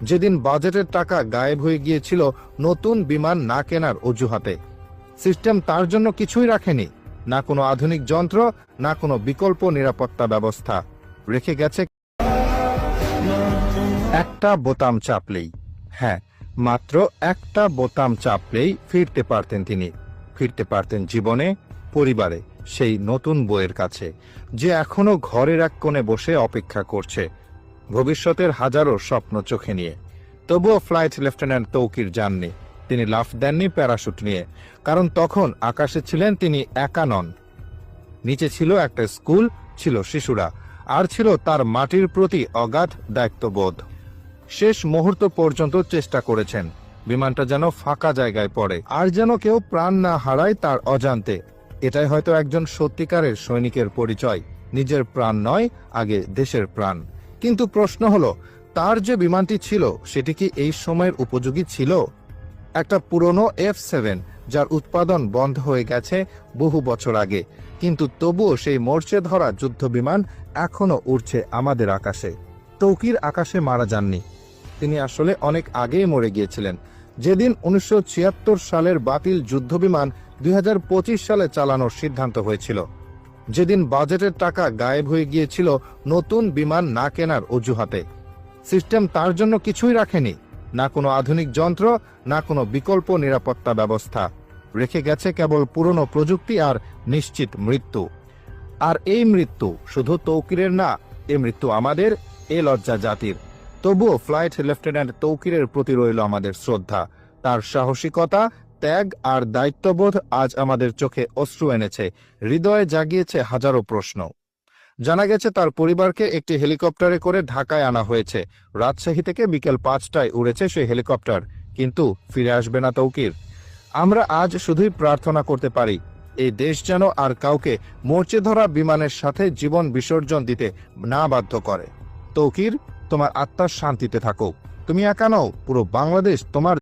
যেদিন বাজেটের টাকা গায়েব হয়ে গিয়েছিল নতুন বিমান না কেনার অজুহাতে। সিস্টেম তার জন্য কিছুই রাখেনি, না কোনো আধুনিক যন্ত্র, না কোনো বিকল্প নিরাপত্তা ব্যবস্থা। রেখে গেছে একটা বোতাম চাপলেই, হ্যাঁ, মাত্র একটা বোতাম চাপলেই ফিরতে পারতেন তিনি। ফিরতে পারতেন জীবনে, পরিবারে, সেই নতুন বইয়ের কাছে, যে এখনো ঘরের এক কোণে বসে অপেক্ষা করছে ভবিষ্যতের হাজারো স্বপ্ন চোখে নিয়ে। তবুও ফ্লাইট লেফটেন্যান্ট তৌকির যাননি। তিনি লাফ দেননি প্যারাশুট নিয়ে, কারণ তখন আকাশে ছিলেন তিনি একা নন। নিচে ছিল একটা স্কুল, ছিল শিশুরা, আর ছিল তার মাটির প্রতি অগাধ দায়িত্ববোধ। শেষ মুহূর্ত পর্যন্ত চেষ্টা করেছেন বিমানটা যেন ফাঁকা জায়গায় পড়ে, আর যেন কেউ প্রাণ না হারায় তার অজান্তে। এটাই হয়তো একজন সত্যিকারের সৈনিকের পরিচয়, নিজের প্রাণ নয়, আগে দেশের প্রাণ। কিন্তু প্রশ্ন হলো, তার যে বিমানটি ছিল সেটি কি এই সময়ের উপযোগী ছিল? একটা পুরনো F7, যার উৎপাদন বন্ধ হয়ে গেছে বহু বছর আগে, কিন্তু তবুও সেই মরচে ধরা যুদ্ধ বিমান এখনো উড়ছে আমাদের আকাশে। তৌকির আকাশে মারা যাননি, তিনি আসলে অনেক আগেই মরে গিয়েছিলেন। যেদিন 1976 সালের বাতিল যুদ্ধ বিমান 2025 সালে চালানোর সিদ্ধান্ত হয়েছিল, যেদিন বাজেটের টাকা গায়েব হয়ে গিয়েছিল নতুন বিমান না কেনার অজুহাতে। সিস্টেম তার জন্য কিছুই রাখেনি, না কোনো আধুনিক যন্ত্র, না কোনো বিকল্প নিরাপত্তা ব্যবস্থা। রেখে গেছে কেবল পুরনো প্রযুক্তি আর নিশ্চিত মৃত্যু। আর এই মৃত্যু শুধু তৌকিরের না, এ মৃত্যু আমাদের, এ লজ্জা জাতির। তবুও ফ্লাইট লেফটেন্যান্ট তৌকিরের প্রতি রইল আমাদের শ্রদ্ধা। তার সাহসিকতা, ত্যাগ আর দায়িত্ববোধ আজ আমাদের চোখে অশ্রু এনেছে, হৃদয়ে জাগিয়েছে হাজারো প্রশ্ন। জানা গেছে তার পরিবারকে একটি হেলিকপ্টারে করে ঢাকায় আনা হয়েছে। রাজশাহী থেকে বিকেল 5টায় উড়েছে সেই হেলিকপ্টার, কিন্তু ফিরে আসবে না তৌকির। আমরা আজ শুধুই প্রার্থনা করতে পারি, এই দেশ যেন আর কাউকে মরচে ধরা বিমানের সাথে জীবন বিসর্জন দিতে না বাধ্য করে। তৌকির, তোমার আত্মার শান্তিতে থাকো। তুমি একা নও, পুরো বাংলাদেশ তোমার